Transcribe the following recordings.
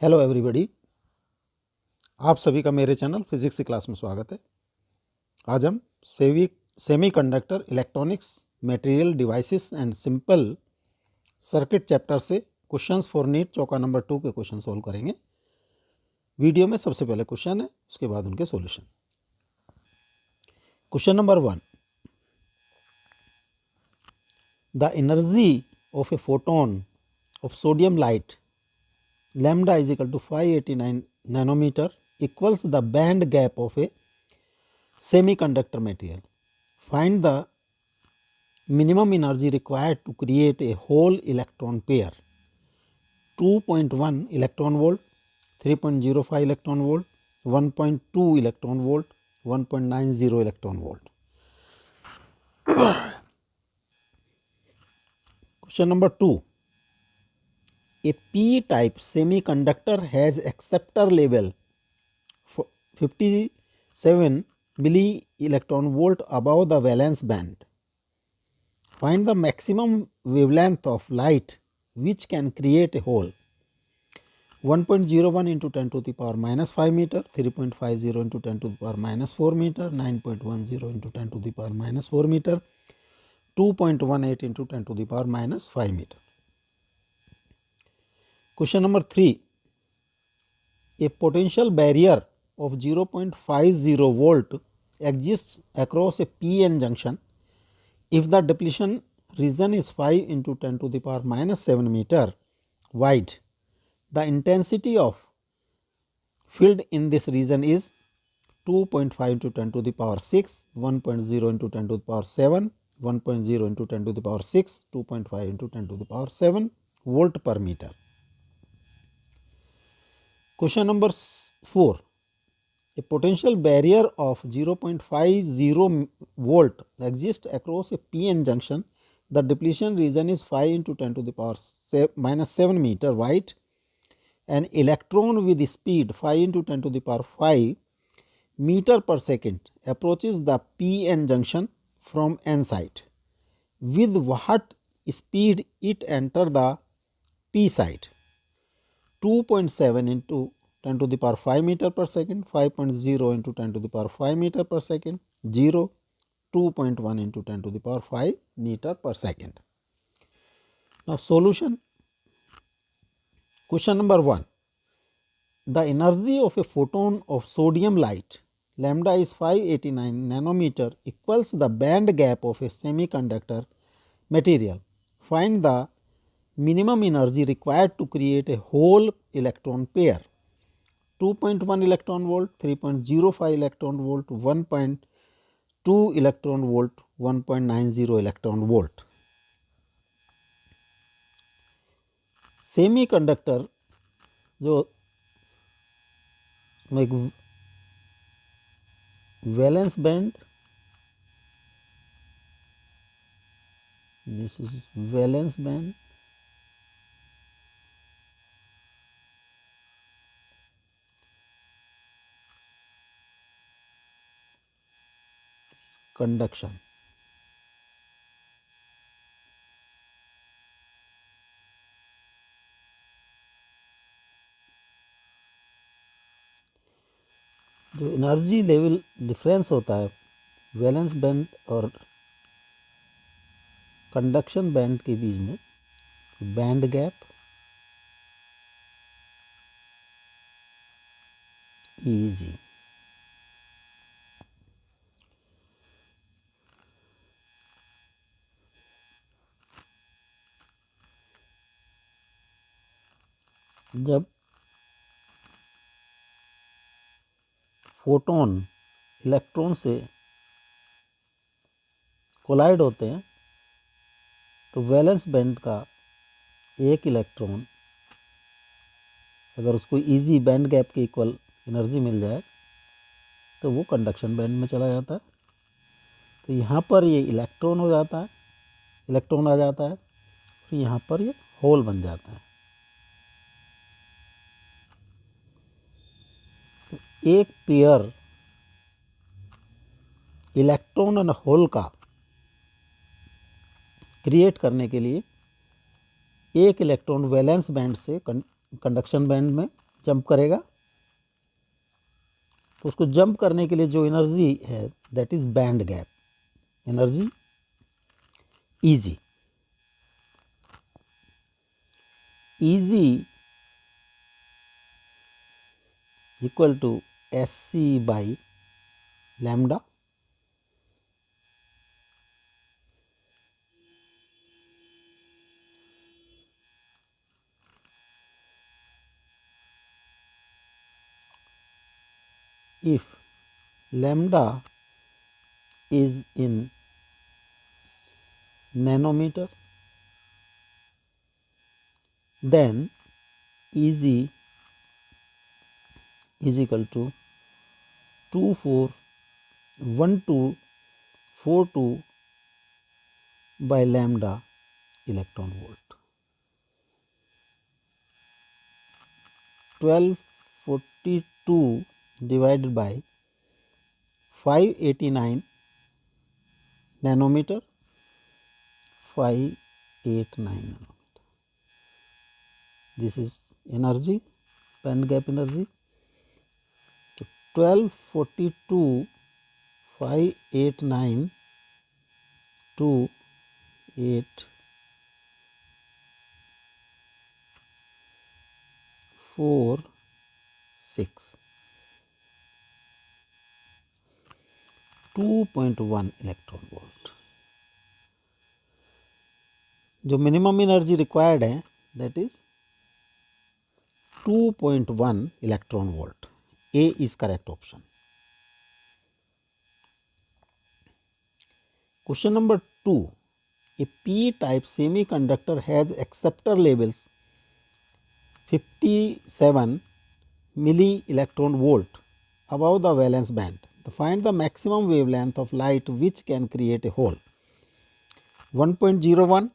Hello everybody, आप सभी का मेरे चैनल फिजिक्स की क्लास में स्वागत है। आज हम semiconductor electronics material devices and simple circuit chapter से क्वेश्चंस फॉर नीट चौका नंबर 2 के क्वेश्चन सोल्व करेंगे। वीडियो में सबसे पहले क्वेश्चन है, उसके बाद उनके solution. Question number 1, the energy of a photon of sodium light lambda is equal to 589 nanometer equals the band gap of a semiconductor material. Find the minimum energy required to create a whole electron pair. 2.1 electron volt, 3.05 electron volt, 1.2 electron volt, 1.90 electron volt. Question number 2. A p-type semiconductor has acceptor level 57 milli electron volt above the valence band. Find the maximum wavelength of light which can create a hole. 1.01 into 10 to the power minus 5 meter, 3.50 into 10 to the power minus 4 meter, 9.10 into 10 to the power minus 4 meter, 2.18 into 10 to the power minus 5 meter. Question number 3. A potential barrier of 0.50 volt exists across a PN junction. If the depletion region is 5 into 10 to the power minus 7 meter wide, the intensity of field in this region is 2.5 into 10 to the power 6, 1.0 into 10 to the power 7, 1.0 into 10 to the power 6, 2.5 into 10 to the power 7 volt per meter. Question number 4. A potential barrier of 0.50 volt exists across a PN junction. The depletion region is 5 into 10 to the power minus 7 meter wide. An electron with speed 5 into 10 to the power 5 meter per second approaches the PN junction from N side. With what speed it enters the P side? 2.7 into 10 to the power 5 meter per second, 5.0 into 10 to the power 5 meter per second, 0, 2.1 into 10 to the power 5 meter per second. Now solution. Question number 1. The energy of a photon of sodium light lambda is 589 nanometer equals the band gap of a semiconductor material. Find the minimum energy required to create a whole electron pair. 2.1 electron volt, 3.05 electron volt, 1.2 electron volt, 1.90 electron volt. Semiconductor जो valence band, this is valence band, conduction. जो energy level difference होता है valence band और conduction band के बीच में, band gap easy. जब photon electron से collide होते हैं तो वैलेंस बैंड का एक इलेक्ट्रॉन अगर उसको इजी बैंड गैप के इक्वल एनर्जी मिल जाए तो वो कंडक्शन बैंड में चला जाता है. तो यहाँ पर ये इलेक्ट्रॉन हो जाता है, इलेक्ट्रॉन आ जाता है, फिर यहाँ पर ये होल बन जाता है. तो एक पेयर इलेक्ट्रॉन और होल का क्रिएट करने के लिए एक इलेक्ट्रॉन वैलेंस बैंड से कंडक्शन बैंड में जंप करेगा, तो उसको जंप करने के लिए जो एनर्जी है that is band gap energy E g. E g equal to S C by lambda, if lambda is in nanometer, then Eg is equal to 241242 by lambda electron volt. 1242 divided by 589 nanometer, 589 nanometer. This is energy, band gap energy. 1242 589 to 8 4 6 2.1 electron volt. जो minimum energy required है that is 2.1 electron volt. A is correct option. Question number 2, a p type semiconductor has acceptor labels 57 milli electron volt above the valence band. Find the maximum wavelength of light which can create a hole. 1.01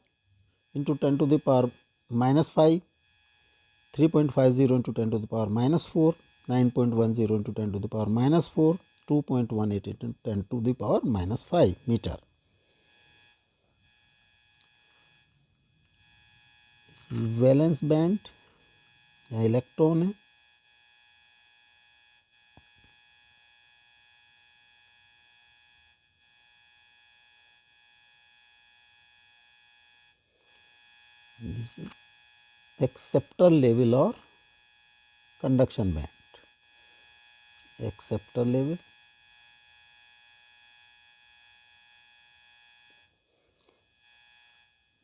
into 10 to the power minus 5, 3.50 into 10 to the power minus 4, 9.10 into 10 to the power minus 4, 2.18 into 10 to the power minus 5 meter. Valence band या electron है। Acceptor level और conduction band. Acceptor level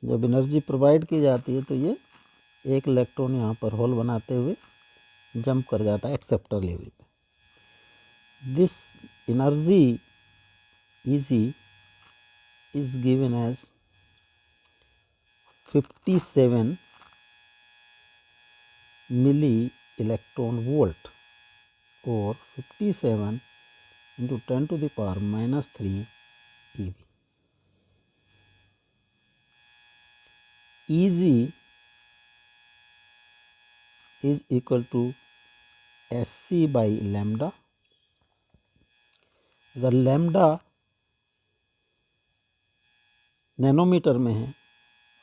जब energy provide की जाती है तो ये एक इलेक्ट्रॉन यहाँ पर होल बनाते हुए जंप कर जाता है एक्सेप्टर लेवल पे। This energy E g is given as 57 milli electron volt और 57 into 10 to the power minus 3 eV. Eg is equal to SC by lambda. अगर लैम्डा नैनोमीटर में है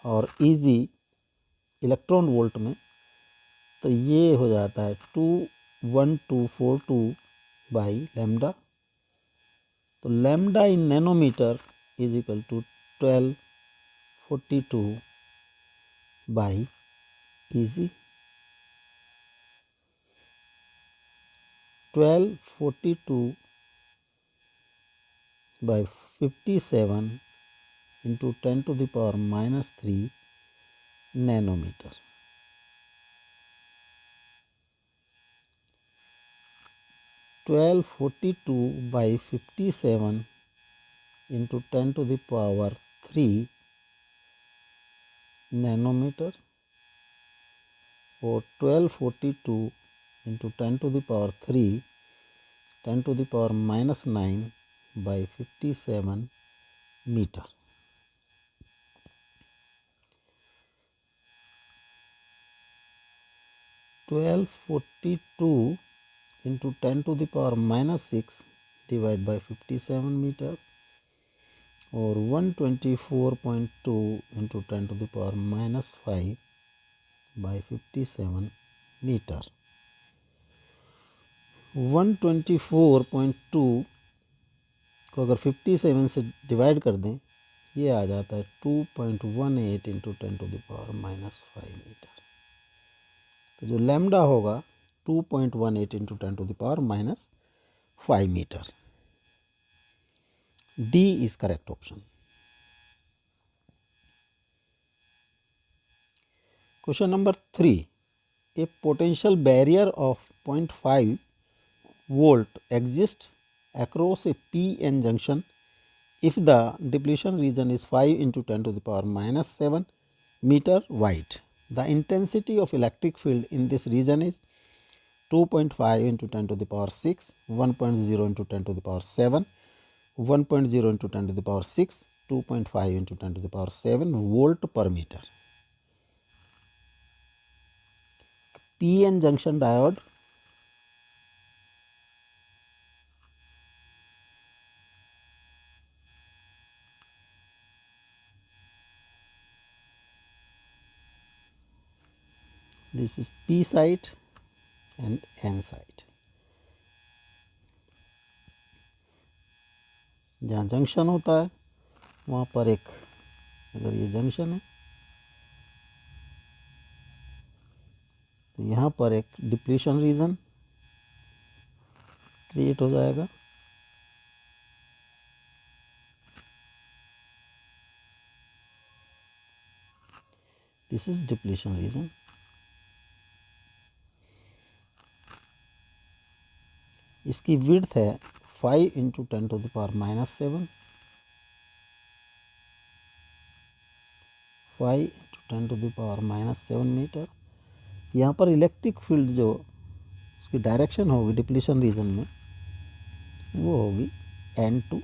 और Eg इलेक्ट्रॉन वोल्ट में, तो ये हो जाता है 21242 बाई लैम्डा। तो lambda in nanometre is equal to 1242 by Eg। 1242 by 57 into 10 to the power minus 3 nanometer. 1242 by 57 into 10 to the power 3 nanometer और 1242 into 10 to the power 3 10 to the power minus 9 by 57 meter. Twelve 42 into 10 to the power minus 6 divided by 57 meter और 124.2 into 10 to the power minus 5 by 57 meter. 124.2 को अगर 57 से divide कर दें, ये आ जाता है 2.18 इंटू 10⁻⁻5 मीटर। तो जो लैम्डा होगा 2.18 इंटू 10⁻⁻5 मीटर। D is correct option. Question number 3. A potential barrier of 0.5 volt exists across a PN junction if the depletion region is 5 into 10⁻⁻7 meter wide. The intensity of electric field in this region is 2.5 into 10⁻6, 1.0 into 10⁻7, 1.0 into 10⁻6, 2.5 into 10⁻7 volt per meter. PN junction diode this is P side and N side. जहाँ junction होता है वहाँ पर एक, अगर ये junction है तो यहाँ पर एक डिप्लीशन रीजन क्रिएट हो जाएगा। This is depletion region. इसकी विड्थ है 5 इंटू 10⁻⁻7, 5 इंटू 10⁻⁻7 मीटर। यहाँ पर इलेक्ट्रिक फील्ड जो उसकी डायरेक्शन होगी डिप्लीशन रीजन में वो होगी N to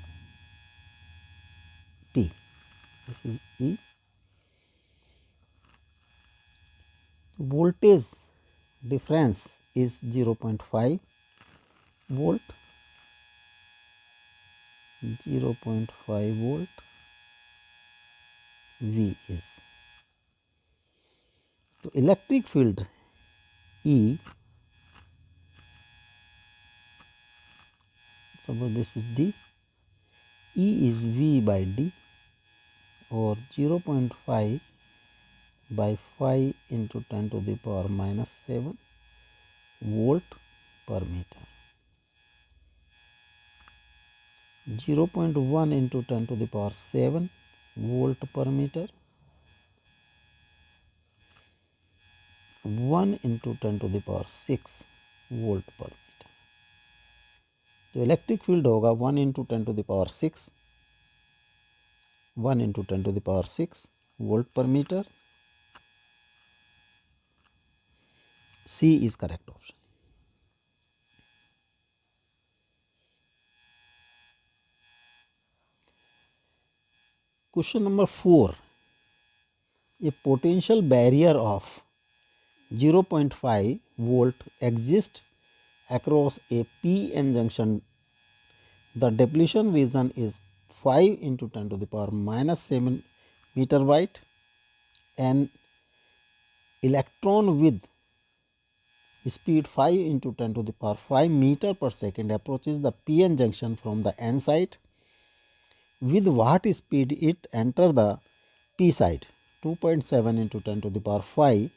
P। This is E। voltage difference is 0.5 volt, 0.5 volt V is, तो electric field E, suppose this is D, E is V by D और 0.5 by 5 into 10⁻⁻7 volt per meter। 0.1 into 10⁻7 volt per meter, 1 into 10⁻6 volt per meter। तो electric field होगा 1 into 10⁻6, 1 into 10⁻6 volt per meter। C is correct option। Question number 4. A potential barrier of 0.5 volt exists across a PN junction. The depletion region is 5 into 10⁻⁻7 meter wide. An electron with speed 5 into 10⁵ meter per second approaches the PN junction from the N side. With what speed it enter the P side? 2.7 into 10⁵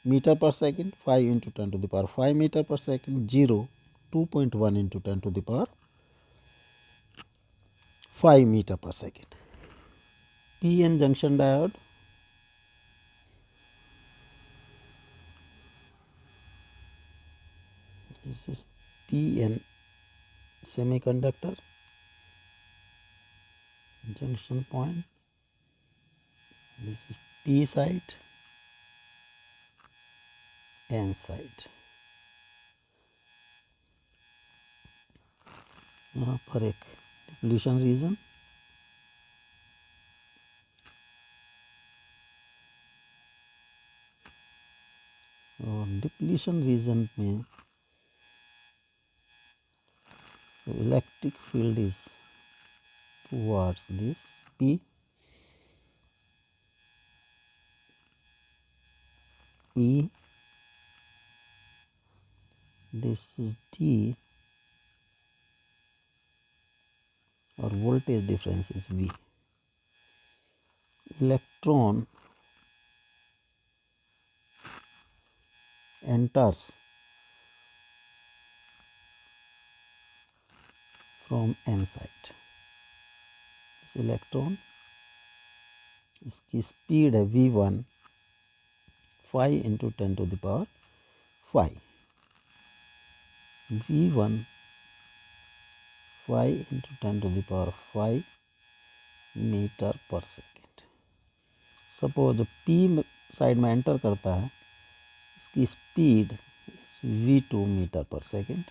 meter per second, 5 into 10⁵ meter per second, 0, 2.1 into 10⁵ meter per second. PN junction diode, this is PN semiconductor junction point, this is P side, N side। यहाँ पर एक depletion region, और depletion region में electric field is towards this P, E, this is D, or voltage difference is V. Electron enters from n side. इस electron, इसकी speed है v1 5 into 10 to the power 5. v1 5 into 10 to the power 5 metre पर second. Suppose p side में enter करता है, इसकी speed v2 metre पर second.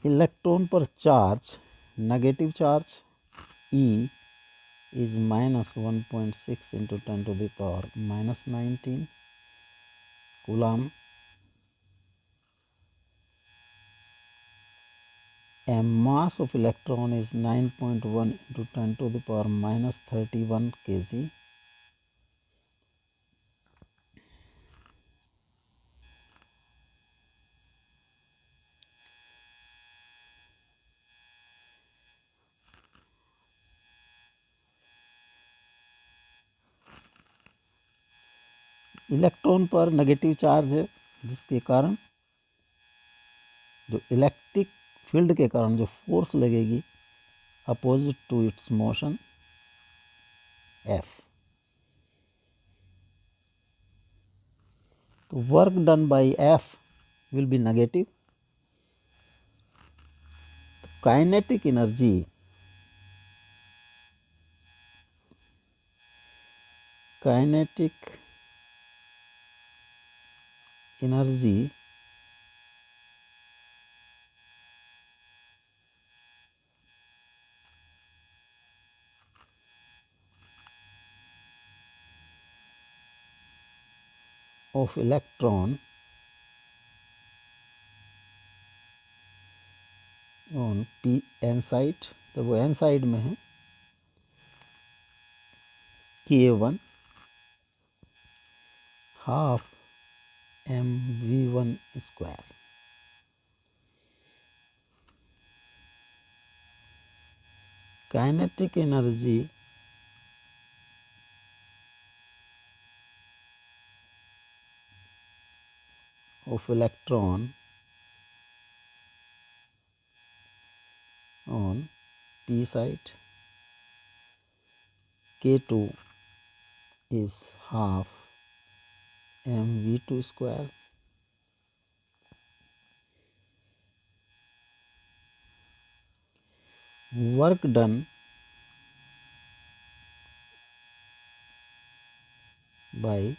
Electron पर charge, negative charge E is minus 1.6 into 10 to the power minus 19 coulomb. And mass of electron is 9.1 into 10 to the power minus 31 kg. Electron पर negative charge है, जिसके कारण जो electric field के कारण जो फोर्स लगेगी opposite to its motion F. तो work done by F will be negative. Kinetic energy of electron on p n side, जब वो n साइड में है, K1 half mv1 square. Kinetic energy of electron on p side, K2 is half mv2 square. Work done by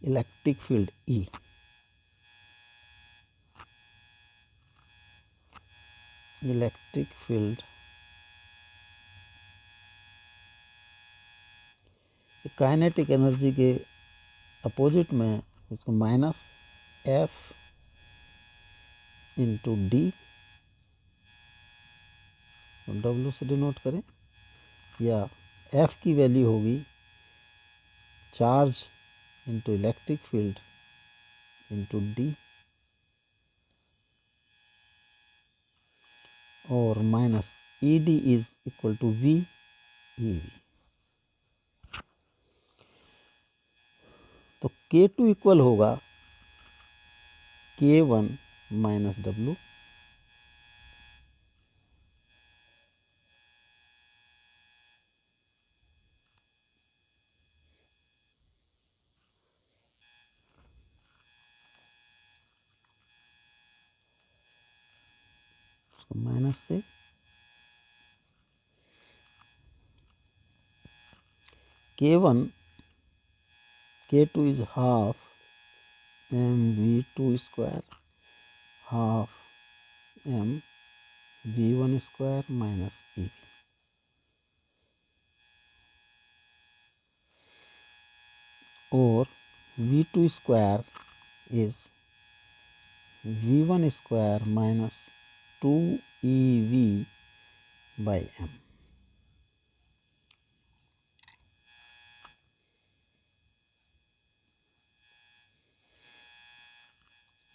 electric field E. Electric field kinetic energy के opposite में, इसको minus F into D, W से denote करें, या F की value होगी charge into electric field into D, और minus ED is equal to V EV. तो K2 इक्वल होगा K1 माइनस W. माइनस से K1, K2 is half mv2 square half mv1 square minus EV. और v2 square is v1 square minus 2EV by m.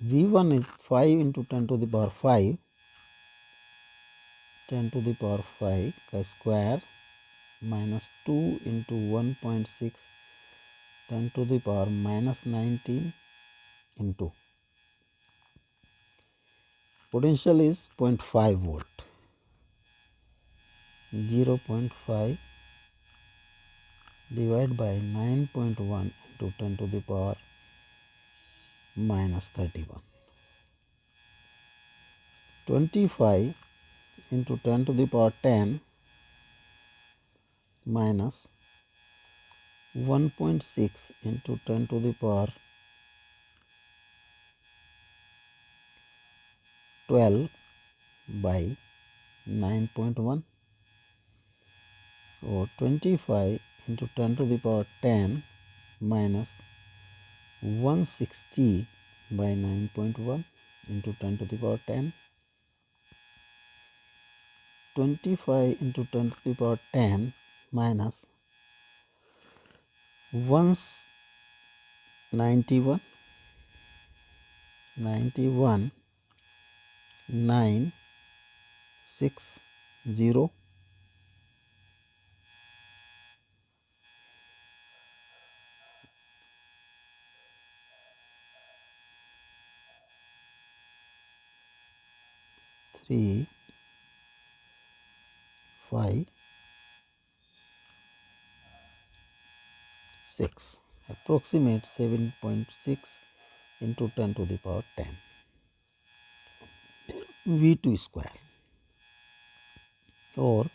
V1 is 5 into 10 to the power 5, 10 to the power 5 का square minus 2 into 1.6 10 to the power minus 19 into potential is 0.5 volt, 0.5 divided by 9.1 into 10 to the power minus 31. 25 into 10 to the power 10 minus 1.6 into 10 to the power 12 by 9.1, or 25 into 10 to the power 10 minus 160 by 9.1 into 10 to the power 10. 25 into 10 to the power 10 minus 191 960 3 5 6, approximate 7.6 into 10 to the power 10 V2 square, or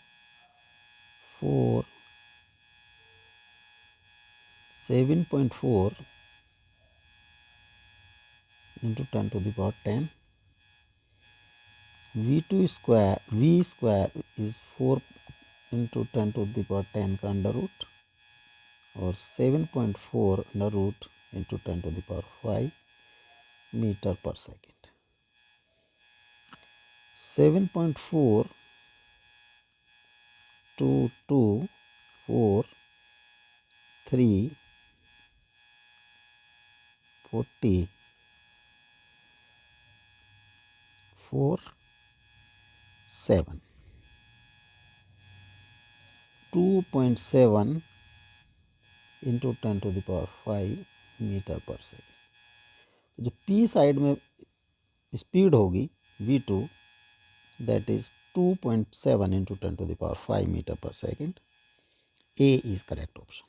7.4 into 10 to the power 10. V2 square, V square is 4 into 10 to the power 10 का under root, और 7.4 under root into 10 to the power 5 metre पर second. 7.4 2 2 4 3 40 4 7 2.7 into 10 to the power 5 metre पर second. जो P side में speed होगी V2, that is 2.7 into 10 to the power 5 meter per second. A is correct option.